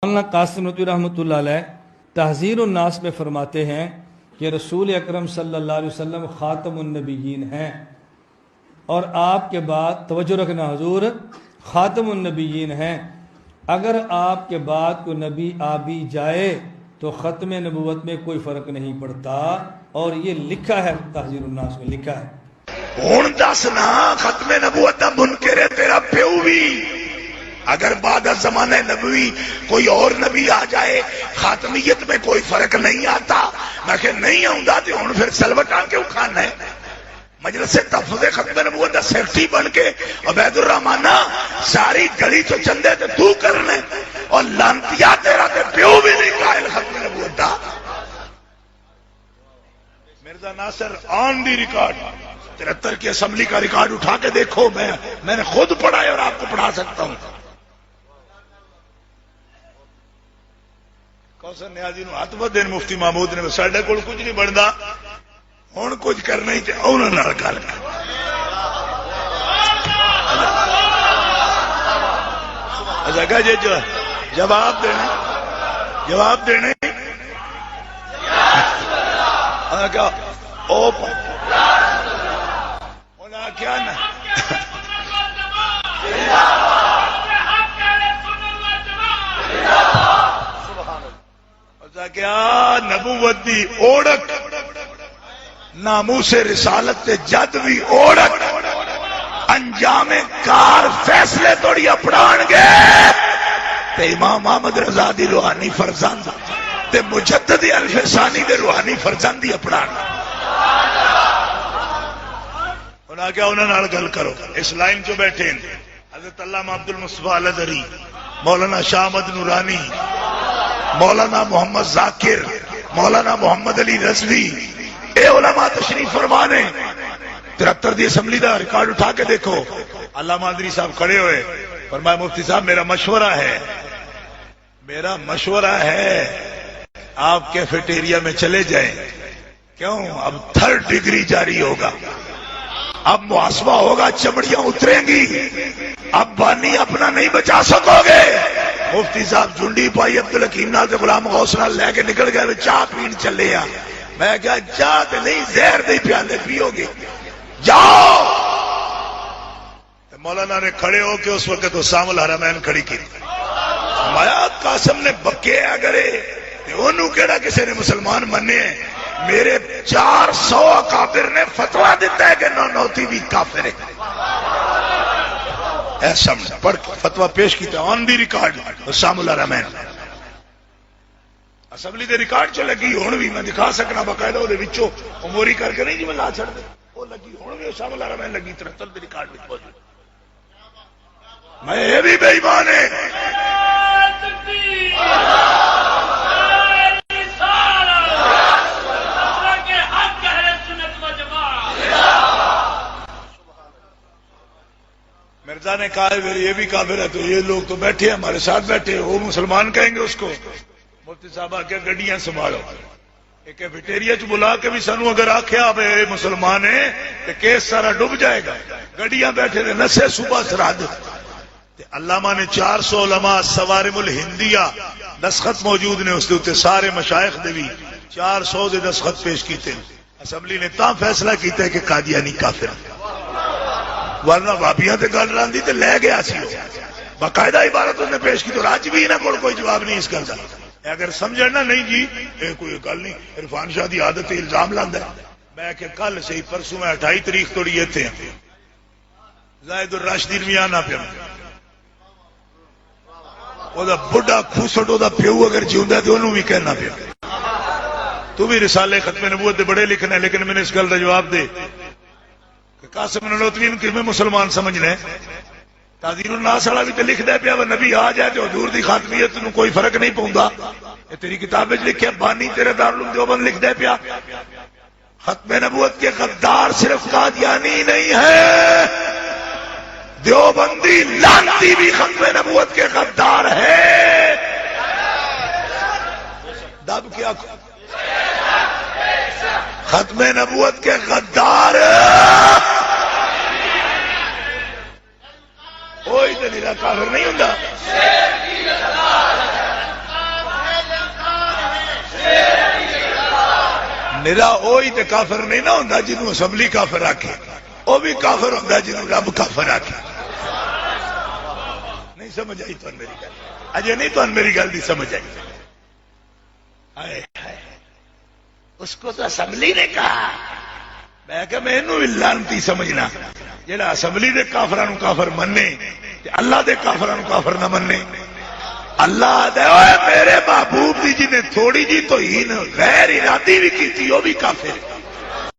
مولانا قاسم نتوی رحمۃ اللہ علیہ تحذیر الناس میں فرماتے ہیں کہ رسول اکرم صلی اللہ علیہ وسلم خاتم النبیین ہیں، اور آپ کے بعد توجہ رکھنا حضور خاتم النبیین ہیں، اگر آپ کے بعد کوئی نبی آ بھی جائے تو ختم نبوت میں کوئی فرق نہیں پڑتا، اور یہ لکھا ہے تحذیر الناس میں لکھا ہے۔ ہون دس نا ختم نبوت دا منکر ہے تیرا پیو بھی، اگر بعد از زمانہ نبوی کوئی اور نبی آ جائے خاتمیت میں کوئی فرق نہیں آتا، میں کہ نہیں آؤں تو ہوں پھر سلوٹا کیوں کھانا ہے؟ مجلس تحفظ ختم نبوت دا سیکٹری بن کے عبید الرحمان ساری گلی تو چندے تو کرنے، اور لانتیا تیرا تے پیو بھی نہیں قائل ختم نبوت دا۔ مرزا ناصر آن دی ریکارڈ 73 کی اسمبلی کا ریکارڈ اٹھا کے دیکھو، میں نے خود پڑھا ہے اور آپ کو پڑھا سکتا ہوں۔ کوثر نیازی نو ہاتھ بدے مفتی محمود نے ساڈے کول کچھ نہیں بنتا، ہن کچھ کرنا ہی چاہیے، انہاں نال گل کر۔ اچھا کہ جی جواب دینے کیا او کیا نا کیا نبوت دی اوڑک ناموس رسالت تے جد بھی اوڑک انجام کار فیصلے توڑی اپنان گے تے امام احمد رضا دی روحانی فرزند تے مجدد الف ثانی دے روحانی فرزندی اپنان انہاں کیا انہاں نال گل کرو۔ اس لائن جو بیٹھے ہیں حضرت علامہ عبد المصطفیٰ الازہری، مولانا شاہ احمد نورانی، مولانا محمد ذاکر، مولانا محمد علی رضوی، اے علماء تشریف فرمانے 73 دی اسمبلی دا ریکارڈ اٹھا کے دیکھو۔ علامہ ادری صاحب کھڑے ہوئے، فرمایا مفتی صاحب میرا مشورہ ہے آپ کیفیٹیریا میں چلے جائیں، کیوں اب 3rd ڈگری جاری ہوگا، اب محاسبہ ہوگا، چمڑیاں اتریں گی، اب بانی اپنا نہیں بچا سکو گے۔ مفتی صاحب جھنڈی پائی عبدالحکیم نال تے غلام غوث نال لے کے نکل گئے، چاہ پین چلے آ۔ میں کہا چاہ تے نہیں زہر دے پیالے پیو گے، جاؤ۔ مولانا نے کھڑے ہو کے اس وقت حسام الحرمین کھڑی کی، فرمایا قاسم نے بکے اگرے تے انہوں کیڑا کسی نے مسلمان مننے ہیں؟ میرے 400 اکابر نے فتویٰ دیتا ہے کہ نونوتی بھی کافر ہے۔ ایسا پڑھ فتویٰ پیش کیتا آن دی ریکارڈ حسام الحرمین، اسمبلی دے ریکارڈ چ لگی ہون بھی، میں دکھا سکنا باقاعدہ وہ وچوں عموری کر کے نہیں جی میں لا چھڑ دے، وہ لگی ہون بھی حسام الحرمین لگی 73 دے ریکارڈ وچ موجود۔ میں یہ بھی بے ایمان ہے مرزا نے کہا یہ بھی کافر ہے، تو یہ لوگ تو بیٹھے ہیں ہمارے ساتھ بیٹھے، وہ مسلمان کہیں گے اس کو؟ مفتی صاحب آ کے گڈیاں سنبھالو، ایک کیفیٹیریا چ بلا کے بھی سانو اگر آخیا اے مسلمان ہے تو کیس سارا ڈوب جائے گا۔ گڈیاں بیٹھے نے نسے صبح سرحد، علامہ نے 400 علماء سوارم الہندیہ دستخط موجود نے، اس کے سارے مشائخ دے بھی 400 دے دستخط پیش کیتے، اسمبلی نے تا فیصلہ کیتا ہے کہ قادیانی کافر ہے، ورنہ بھابیاں تے گل راندی تے لے گیا سی، باقاعدہ عبارت اس نے پیش کی، تو راج بھی نہ کوئی جواب نہیں اس گل کا۔ اگر سمجھنا نہیں جی یہ کوئی گل نہیں، عرفان شاہ دی عادت الزام لاندا ہے، میں کہ کل سے پرسوں میں 28 تاریخ توڑی ایتھے ہیں زاہد الراشدین میاں نہ پیا او دا بڑھا کھوسٹ او دا پیو اگر جیوندا تے اونوں بھی کہنا پیا، تو بھی رسالے ختم نبوت دے بڑے لکھنے، لیکن میں نے اس گل دا جواب دے کہ قاسم نانوتوی نوں کیویں مسلمان سمجھنا ہے؟ تحذیر الناس والا بھی تے لکھدا پیا وہ نبی آ جائے تے حضور دی خاتمیت نوں کوئی فرق نہیں پوندا، یہ تیری کتاب وچ لکھیا، بانی تیرے دارالعلوم دیوبند لکھدا پیا ختم نبوت کے غدار صرف قادیانی نہیں ہے، دیوبندی لعنتی بھی ختم نبوت کے غدار ہے۔ دب کیا ختم نبوت کے غدار کوئی تو نیرا کافر نہیں ہوں۔ نرا وہی تے کافر نہیں نہ ہوندا جنوں اسمبلی کافر آکھے، وہ بھی کافر ہوندا جنوں رب کافر آکھے۔ نہیں سمجھ آئی تو میری گل، اجے نہیں تو میری گل دی سمجھ آئی۔ ہائے ہائے، اس کو تو اسمبلی نے کہا، میں کہ میں انہوں لعنتی سمجھنا جڑا اسمبلی دے کافراں نوں کافر مننے تے اللہ دے کافراں نوں کافر نہ مننے۔ اللہ دے اوے میرے محبوب دی جنہیں تھوڑی جی توہین غیر ارادی بھی کیتی وہ بھی کافر ہے۔